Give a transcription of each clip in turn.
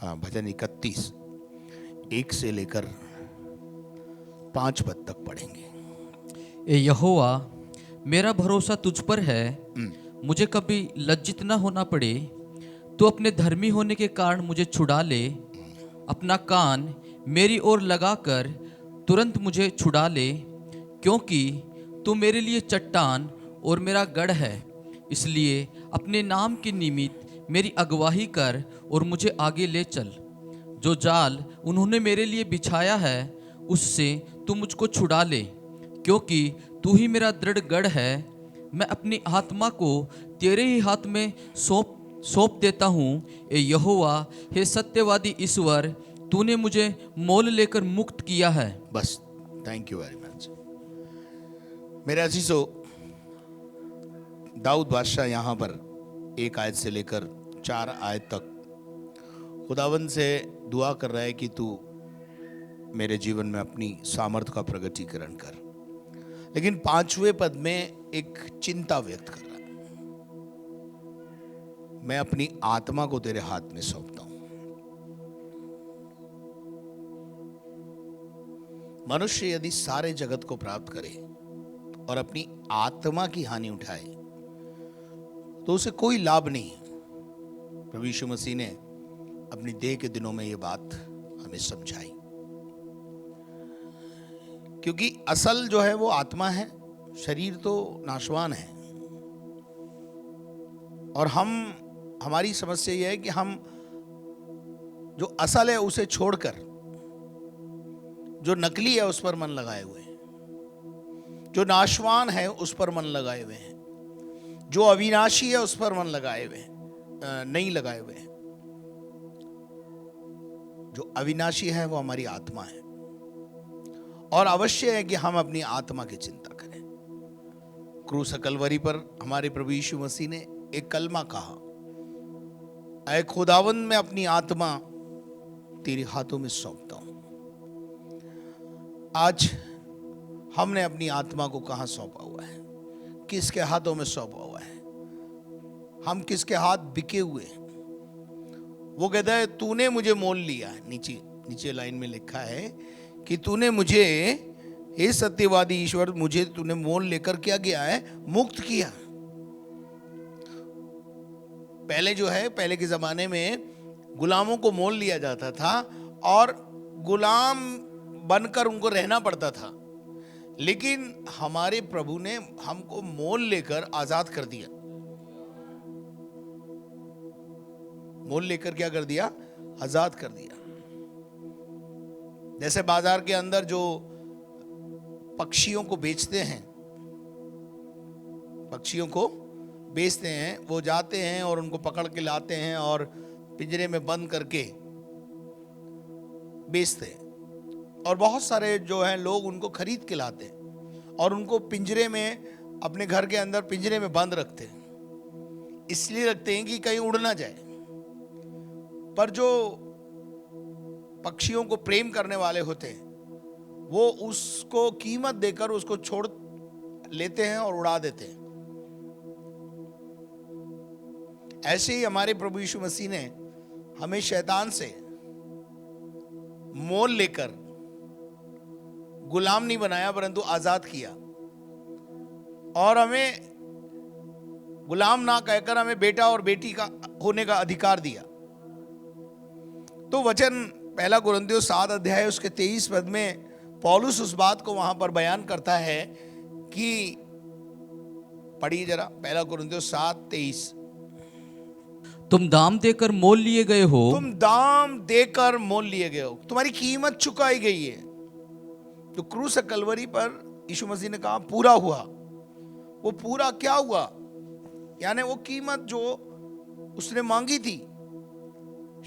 भजन 31 1 से लेकर 5 पद तक पढ़ेंगे। ए यहोवा, मेरा भरोसा तुझ पर है, मुझे कभी लज्जित न होना पड़े। तू अपने धर्मी होने के कारण मुझे छुड़ा ले। अपना कान मेरी ओर लगाकर तुरंत मुझे छुड़ा ले, क्योंकि तू मेरे लिए चट्टान और मेरा गढ़ है। इसलिए अपने नाम के निमित्त मेरी अगुवाही कर और मुझे आगे ले चल। जो जाल उन्होंने मेरे लिए बिछाया है, उससे तू मुझको छुड़ा ले, क्योंकि तू ही मेरा दृढ़ गढ़ है। मैं अपनी आत्मा को तेरे ही हाथ में सौंप देता हूँ। ए यहोवा, हे सत्यवादी ईश्वर, तूने मुझे मोल लेकर मुक्त किया है। बस, थैंक यू वेरी मच। मेरे अजीजों, दाऊद बादशाह यहाँ पर 1 आयत से लेकर 4 आयत तक खुदावन से दुआ कर रहा है कि तू मेरे जीवन में अपनी सामर्थ का प्रगटीकरण कर। लेकिन 5वें पद में एक चिंता व्यक्त कर रहा है। मैं अपनी आत्मा को तेरे हाथ में सौंपता हूं। मनुष्य यदि सारे जगत को प्राप्त करे और अपनी आत्मा की हानि उठाए तो उसे कोई लाभ नहीं। प्रभु यीशु मसीह ने अपनी देह के दिनों में यह बात हमें समझाई, क्योंकि असल जो है वो आत्मा है, शरीर तो नाशवान है। और हमारी समस्या यह है कि हम जो असल है उसे छोड़कर जो नकली है उस पर मन लगाए हुए हैं, जो नाशवान है उस पर मन लगाए हुए हैं, जो अविनाशी है उस पर मन लगाए हुए हैं, नहीं लगाए हुए हैं। जो अविनाशी है वो हमारी आत्मा है, और अवश्य है कि हम अपनी आत्मा की चिंता करें। क्रूस कलवरी पर हमारे प्रभु यीशु मसीह ने एक कलमा कहा, ऐ खुदावंद, मैं अपनी आत्मा तेरे हाथों में सौंपता हूं। आज हमने अपनी आत्मा को कहां सौंपा हुआ है? किसके हाथों में सौंपा हुआ है? हम किसके हाथ बिके हुए हैं? वो कहता है तूने मुझे मोल लिया। नीचे लाइन में लिखा है कि तूने मुझे, हे सत्यवादी ईश्वर, मुझे तूने मोल लेकर क्या किया है? मुक्त किया। पहले जो है, पहले के जमाने में गुलामों को मोल लिया जाता था और गुलाम बनकर उनको रहना पड़ता था। लेकिन हमारे प्रभु ने हमको मोल लेकर आजाद कर दिया। मोल लेकर क्या कर दिया? आजाद कर दिया। जैसे बाजार के अंदर जो पक्षियों को बेचते हैं, पक्षियों को बेचते हैं, वो जाते हैं और उनको पकड़ के लाते हैं और पिंजरे में बंद करके बेचते हैं। और बहुत सारे जो हैं लोग उनको खरीद के लाते हैं और उनको पिंजरे में, अपने घर के अंदर पिंजरे में बंद रखते हैं। इसलिए रखते हैं कि कहीं उड़ ना जाए। पर जो पक्षियों को प्रेम करने वाले होते हैं वो उसको कीमत देकर उसको छोड़ लेते हैं और उड़ा देते हैं। ऐसे ही हमारे प्रभु यीशु मसीह ने हमें शैतान से मोल लेकर गुलाम नहीं बनाया, परंतु आजाद किया, और हमें गुलाम ना कहकर हमें बेटा और बेटी का होने का अधिकार दिया। तो वचन 1 कुरिन्थियों 7 अध्याय उसके 23 पद में पौलुस उस बात को वहां पर बयान करता है कि, पढ़िए जरा 1 कुरिन्थियों 7:23। तुम दाम देकर मोल लिए गए हो। तुम दाम देकर मोल लिए गए हो, तुम्हारी कीमत चुकाई गई है। तो क्रूस कलवरी पर यीशु मसीह ने कहा पूरा हुआ। वो पूरा क्या हुआ? यानी वो कीमत जो उसने मांगी थी,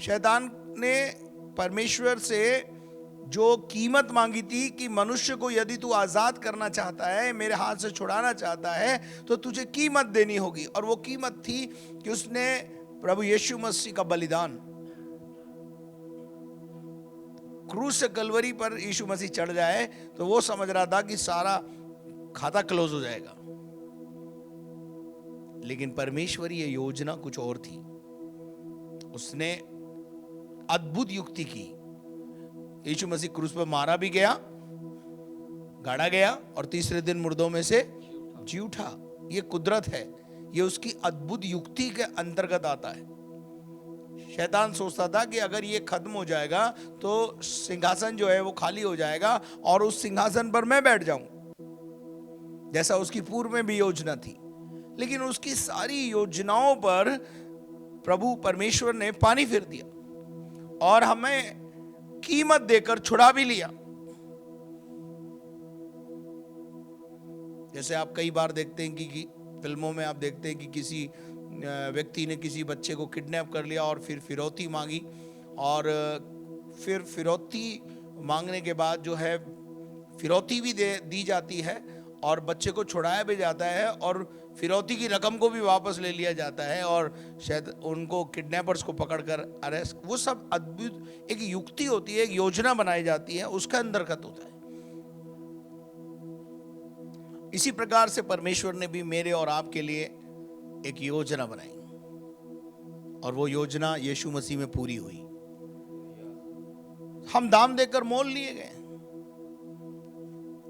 शैतान ने परमेश्वर से जो कीमत मांगी थी कि मनुष्य को यदि तू आजाद करना चाहता है, मेरे हाथ से छुड़ाना चाहता है, तो तुझे कीमत देनी होगी। और वो कीमत थी कि उसने प्रभु यीशु मसीह का बलिदान। क्रूस से कलवरी पर यीशु मसीह चढ़ जाए तो वो समझ रहा था कि सारा खाता क्लोज हो जाएगा, लेकिन परमेश्वरीय योजना कुछ और थी। उसने अद्भुत युक्ति की। यीशु मसीह क्रूस पर मारा भी गया, गाड़ा गया और तीसरे दिन मुर्दों में से जी उठा। ये कुदरत है, ये उसकी अद्भुत युक्ति के अंतर्गत आता है। शैतान सोचता था कि अगर ये खत्म हो जाएगा तो सिंहासन जो है वो खाली हो जाएगा और उस सिंहासन पर मैं बैठ जाऊं, जैसा उसकी पूर्व में भी योजना थी। लेकिन उसकी सारी योजनाओं पर प्रभु परमेश्वर ने पानी फेर दिया और हमें कीमत देकर छुड़ा भी लिया। जैसे आप कई बार देखते हैं कि फिल्मों में आप देखते हैं कि किसी व्यक्ति ने किसी बच्चे को किडनैप कर लिया और फिर फिरौती मांगी, और फिर फिरौती मांगने के बाद जो है फिरौती भी दी जाती है और बच्चे को छुड़ाया भी जाता है और फिरौती की रकम को भी वापस ले लिया जाता है और शायद उनको किडनैपर्स को पकड़कर अरेस्ट। वो सब अद्भुत एक युक्ति होती है, एक योजना बनाई जाती है, उसका अंतर्गत होता है। इसी प्रकार से परमेश्वर ने भी मेरे और आपके लिए एक योजना बनाई और वो योजना यीशु मसीह में पूरी हुई। हम दाम देकर मोल लिए गए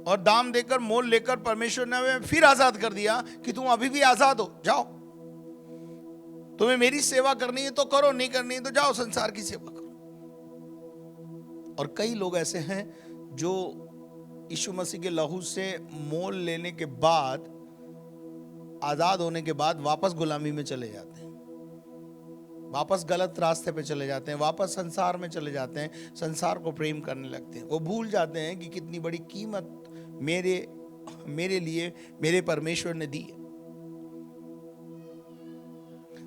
और दाम देकर मोल लेकर परमेश्वर ने हमें फिर आजाद कर दिया कि तुम अभी भी आजाद हो, जाओ, तुम्हें मेरी सेवा करनी है तो करो, नहीं करनी है तो जाओ संसार की सेवा करो। और कई लोग ऐसे हैं जो यीशु मसीह के लहू से मोल लेने के बाद, आजाद होने के बाद वापस गुलामी में चले जाते हैं, वापस गलत रास्ते पे चले जाते हैं, वापस संसार में चले जाते हैं, संसार को प्रेम करने लगते हैं। वो भूल जाते हैं कि कितनी बड़ी कीमत मेरे लिए मेरे परमेश्वर ने दी है।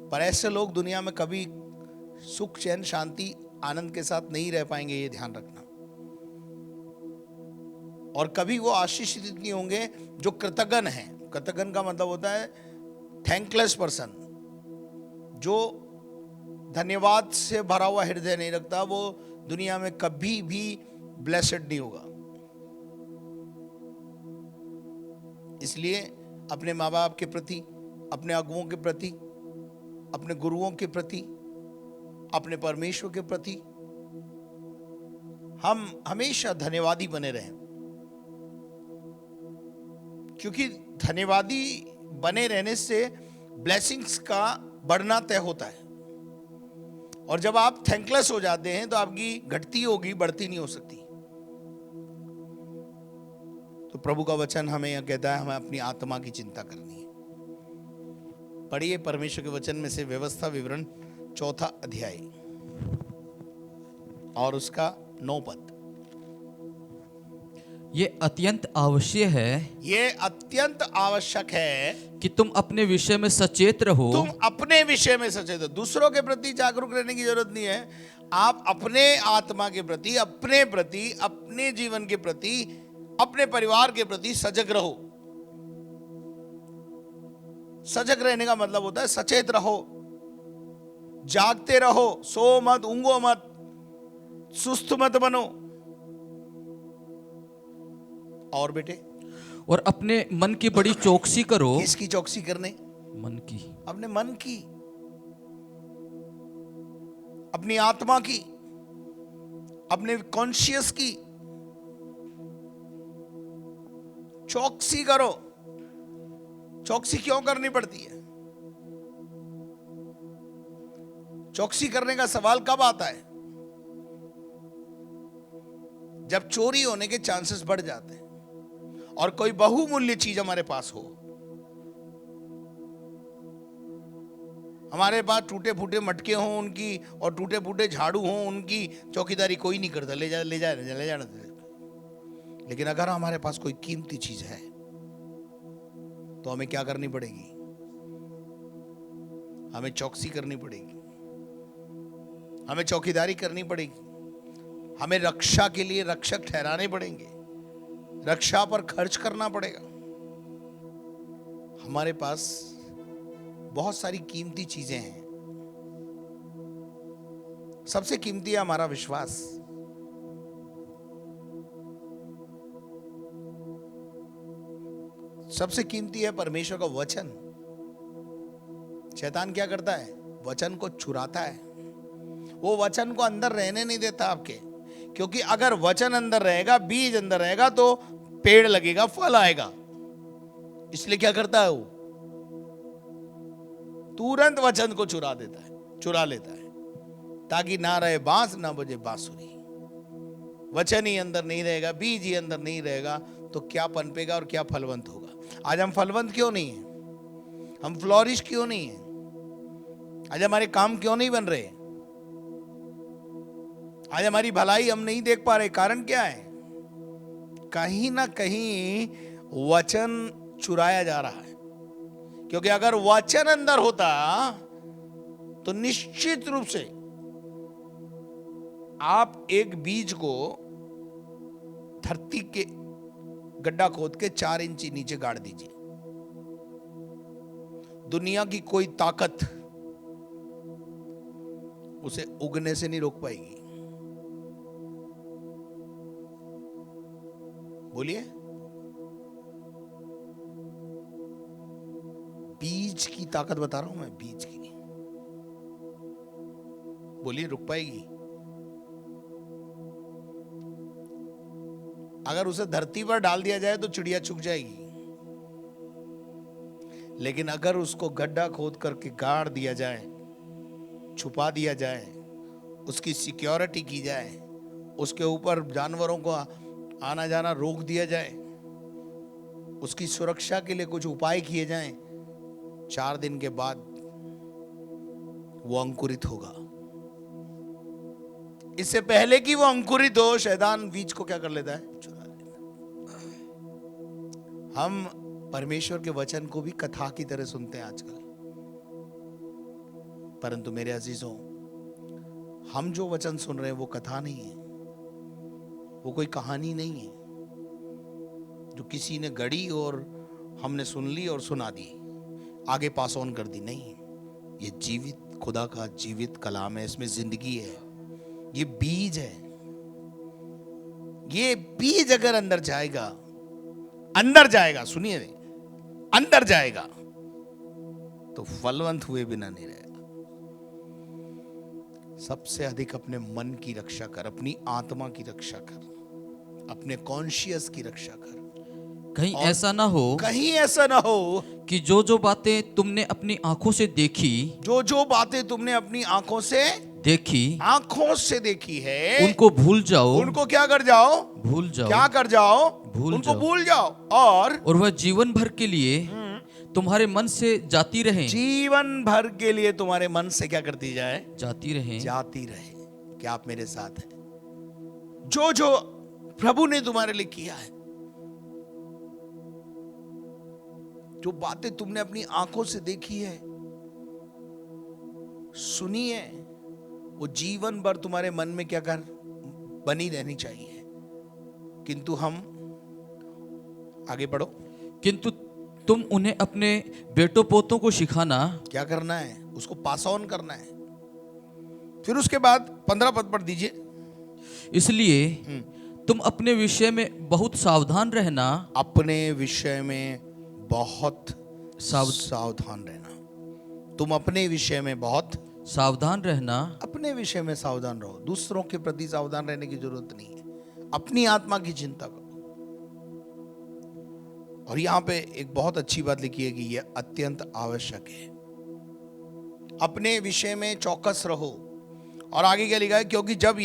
पर ऐसे लोग दुनिया में कभी सुख, चैन, शांति, आनंद के साथ नहीं रह पाएंगे, ये ध्यान रखना। और कभी वो आशीषित नहीं होंगे जो कृतज्ञ हैं। कृतज्ञ का मतलब होता है थैंकलेस पर्सन, जो धन्यवाद से भरा हुआ हृदय नहीं रखता, वो दुनिया में कभी भी ब्लेसेड नहीं होगा। इसलिए अपने माँ बाप के प्रति, अपने अगुओं के प्रति, अपने गुरुओं के प्रति, अपने परमेश्वर के प्रति हम हमेशा धन्यवादी बने रहें, क्योंकि धन्यवादी बने रहने से ब्लेसिंग्स का बढ़ना तय होता है। और जब आप थैंकलेस हो जाते हैं तो आपकी घटती होगी, बढ़ती नहीं हो सकती। तो प्रभु का वचन हमें यह कहता है, हमें अपनी आत्मा की चिंता करनी है। पढ़िए परमेश्वर के वचन में से व्यवस्था विवरण 4 अध्याय और उसका 9 पद। ये अत्यंत आवश्यक है, ये अत्यंत आवश्यक है कि तुम अपने विषय में सचेत रहो। तुम अपने विषय में सचेत हो। दूसरों के प्रति जागरूक रहने की जरूरत नहीं है। आप अपने आत्मा के प्रति, अपने प्रति, अपने जीवन के प्रति, अपने परिवार के प्रति सजग रहो। सजग रहने का मतलब होता है सचेत रहो, जागते रहो, सो मत, ऊंघो मत, सुस्त मत बनो। और बेटे, और अपने मन की बड़ी चौकसी करो। किसकी चौकसी करने? मन की, अपने मन की, अपनी आत्मा की, अपने कॉन्शियस की चौकसी करो। चौकसी क्यों करनी पड़ती है? चौकसी करने का सवाल कब आता है? जब चोरी होने के चांसेस बढ़ जाते हैं और कोई बहुमूल्य चीज हमारे पास हो। हमारे पास टूटे फूटे मटके हों उनकी और टूटे फूटे झाड़ू हों उनकी, चौकीदारी कोई नहीं करता, ले जाना। लेकिन अगर हमारे पास कोई कीमती चीज है तो हमें क्या करनी पड़ेगी? हमें चौकसी करनी पड़ेगी, हमें चौकीदारी करनी पड़ेगी, हमें रक्षा के लिए रक्षक ठहराने पड़ेंगे, रक्षा पर खर्च करना पड़ेगा। हमारे पास बहुत सारी कीमती चीजें हैं। सबसे कीमती है हमारा विश्वास। सबसे कीमती है परमेश्वर का वचन। शैतान क्या करता है? वचन को चुराता है वो वचन को अंदर रहने नहीं देता आपके, क्योंकि अगर वचन अंदर रहेगा, बीज अंदर रहेगा, तो पेड़ लगेगा, फल आएगा। इसलिए क्या करता है वो? तुरंत वचन को चुरा लेता है, ताकि ना रहे बांस ना बजे बांसुरी। वचन ही अंदर नहीं रहेगा, बीज ही अंदर नहीं रहेगा, तो क्या पनपेगा और क्या फलवंत होगा? आज हम फलवंत क्यों नहीं है? हम फ्लोरिश क्यों नहीं है? आज हमारे काम क्यों नहीं बन रहे? आज हमारी भलाई हम नहीं देख पा रहे। कारण क्या है? कहीं ना कहीं वचन चुराया जा रहा है। क्योंकि अगर वचन अंदर होता तो निश्चित रूप से आप एक बीज को धरती के गड्ढा खोद के 4 इंच नीचे गाड़ दीजिए, दुनिया की कोई ताकत उसे उगने से नहीं रोक पाएगी। बोलिए, बीज की ताकत बता रहा हूं मैं, बीज की। बोलिए, रुक पाएगी? अगर उसे धरती पर डाल दिया जाए तो चिड़िया चुग जाएगी, लेकिन अगर उसको गड्ढा खोद करके गाड़ दिया जाए, छुपा दिया जाए, उसकी सिक्योरिटी की जाए, उसके ऊपर जानवरों को आना जाना रोक दिया जाए, उसकी सुरक्षा के लिए कुछ उपाय किए जाएं, 4 दिन के बाद वो अंकुरित होगा। इससे पहले कि वो अंकुरित हो, शैतान बीज को क्या कर लेता है? चुरा लेता है। हम परमेश्वर के वचन को भी कथा की तरह सुनते हैं आजकल, परंतु मेरे अजीजों, हम जो वचन सुन रहे हैं वो कथा नहीं है, वो कोई कहानी नहीं है जो किसी ने गढ़ी और हमने सुन ली और सुना दी, आगे पास ऑन कर दी। नहीं, ये जीवित खुदा का जीवित कलाम है, इसमें जिंदगी है, ये बीज है। ये बीज अगर अंदर जाएगा, सुनिए, अंदर जाएगा तो फलवंत हुए बिना नहीं रहेगा। सबसे अधिक अपने मन की रक्षा कर, अपनी आत्मा की रक्षा कर, अपने कॉन्शियस की रक्षा कर। कहीं ऐसा ना हो कि जो जो बातें तुमने अपनी आंखों से देखी, जो बातें तुमने अपनी आंखों से देखी है, उनको भूल जाओ। उनको क्या कर जाओ? भूल जाओ। क्या कर जाओ? उनको भूल जाओ। और वह जीवन भर के लिए तुम्हारे मन से जाती रहे। जीवन भर के लिए तुम्हारे मन से क्या करती जाए? जाती रहे। क्या आप मेरे साथ हैं? जो प्रभु ने तुम्हारे लिए किया है, जो बातें तुमने अपनी आंखों से देखी है, सुनी है, वो जीवन भर तुम्हारे मन में क्या कर बनी रहनी चाहिए। किंतु हम, आगे पढ़ो, किंतु तुम उन्हें अपने बेटों पोतों को सिखाना। क्या करना है? उसको पास ऑन करना है। फिर उसके बाद 15 पद पढ़ दीजिए। इसलिए तुम अपने विषय में बहुत सावधान रहना। अपने विषय में बहुत सावधान रहना। तुम अपने विषय में बहुत सावधान रहना। अपने विषय में सावधान रहो। दूसरों के प्रति सावधान रहने की जरूरत नहीं है, अपनी आत्मा की चिंता करो। और यहां पे एक बहुत अच्छी बात लिखी है कि यह अत्यंत आवश्यक है। अपने विषय में चौकस रहो। और आगे क्या लिखा है? क्योंकि जब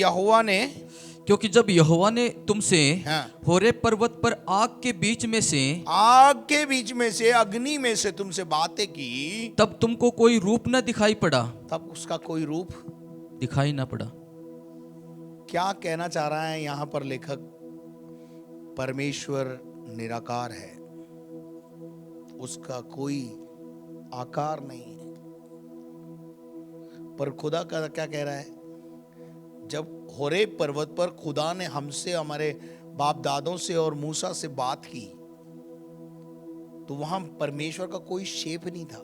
यहोवा ने तुमसे होरेब पर्वत पर आग के बीच में से अग्नि में से तुमसे बातें की, तब तुमको कोई रूप न दिखाई पड़ा। तब उसका कोई रूप दिखाई ना पड़ा। क्या कहना चाह रहा है यहां पर लेखक? परमेश्वर निराकार है, उसका कोई आकार नहीं है। पर खुदा का क्या कह रहा है? जब होरेब पर्वत पर खुदा ने हमसे, हमारे बाप दादों से और मूसा से बात की, तो वहां परमेश्वर का कोई शेप नहीं था,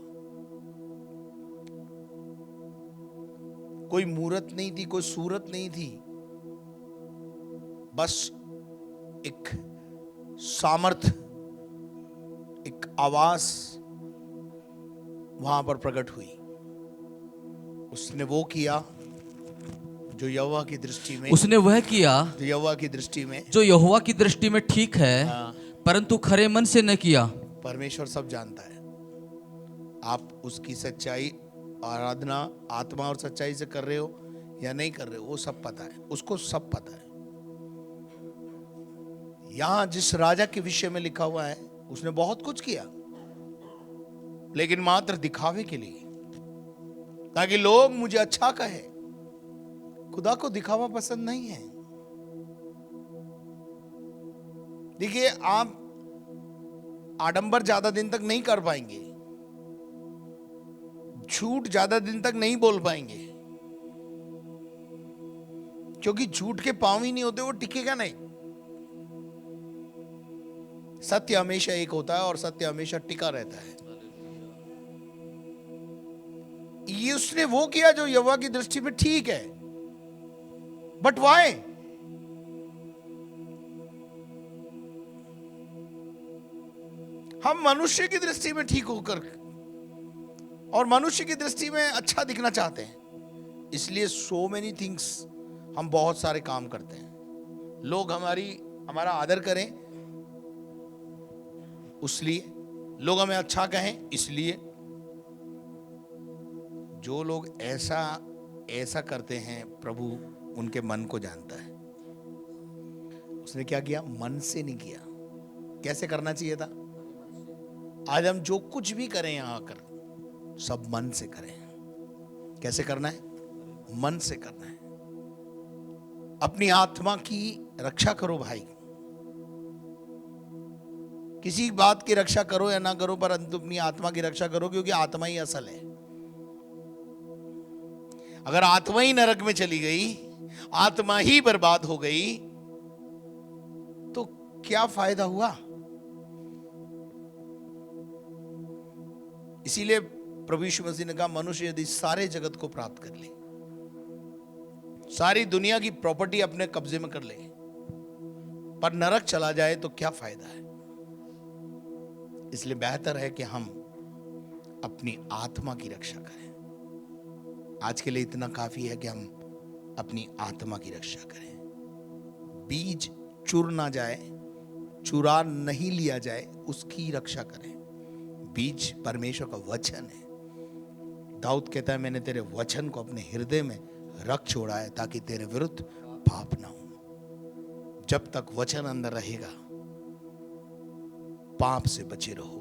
कोई मूरत नहीं थी, कोई सूरत नहीं थी। बस एक सामर्थ, एक आवाज वहां पर प्रकट हुई। उसने वो किया जो यहोवा की दृष्टि में, उसने वह किया जो यहोवा की दृष्टि में, जो यहोवा की दृष्टि में ठीक है, परंतु खरे मन से न किया। परमेश्वर सब जानता है। आप उसकी सच्चाई आराधना आत्मा और सच्चाई से कर रहे हो या नहीं कर रहे हो, वो सब पता है, उसको सब पता है। यहां जिस राजा के विषय में लिखा हुआ है, उसने बहुत कुछ किया, लेकिन मात्र दिखावे के लिए, ताकि लोग मुझे अच्छा कहे। खुदा को दिखावा पसंद नहीं है। देखिए, आप आडंबर ज्यादा दिन तक नहीं कर पाएंगे, झूठ ज्यादा दिन तक नहीं बोल पाएंगे, क्योंकि झूठ के पांव ही नहीं होते, वो टिकेगा नहीं। सत्य हमेशा एक होता है और सत्य हमेशा टिका रहता है। ये उसने वो किया जो यहोवा की दृष्टि में ठीक है, बट वाई? हम मनुष्य की दृष्टि में ठीक होकर और मनुष्य की दृष्टि में अच्छा दिखना चाहते हैं, इसलिए सो मेनी थिंग्स, हम बहुत सारे काम करते हैं। लोग हमारा आदर करें उसलिए, लोग हमें अच्छा कहें इसलिए। जो लोग ऐसा करते हैं, प्रभु उनके मन को जानता है। उसने क्या किया? मन से नहीं किया। कैसे करना चाहिए था? आज हम जो कुछ भी करें यहां आकर, सब मन से करें। कैसे करना है? मन से करना है। अपनी आत्मा की रक्षा करो भाई। किसी बात की रक्षा करो या ना करो, परंतु अपनी आत्मा की रक्षा करो, क्योंकि आत्मा ही असल है। अगर आत्मा ही नरक में चली गई, आत्मा ही बर्बाद हो गई, तो क्या फायदा हुआ? इसीलिए प्रभु यीशु मसीह ने कहा, मनुष्य यदि सारे जगत को प्राप्त कर ले, सारी दुनिया की प्रॉपर्टी अपने कब्जे में कर ले, पर नरक चला जाए तो क्या फायदा है? इसलिए बेहतर है कि हम अपनी आत्मा की रक्षा करें। आज के लिए इतना काफी है कि हम अपनी आत्मा की रक्षा करें। बीज चुर ना जाए, चुरा नहीं लिया जाए, उसकी रक्षा करें। बीज परमेश्वर का वचन है। दाऊद कहता है, मैंने तेरे वचन को अपने हृदय में रख छोड़ा है, ताकि तेरे विरुद्ध पाप ना हो। जब तक वचन अंदर रहेगा, पाप से बचे रहो।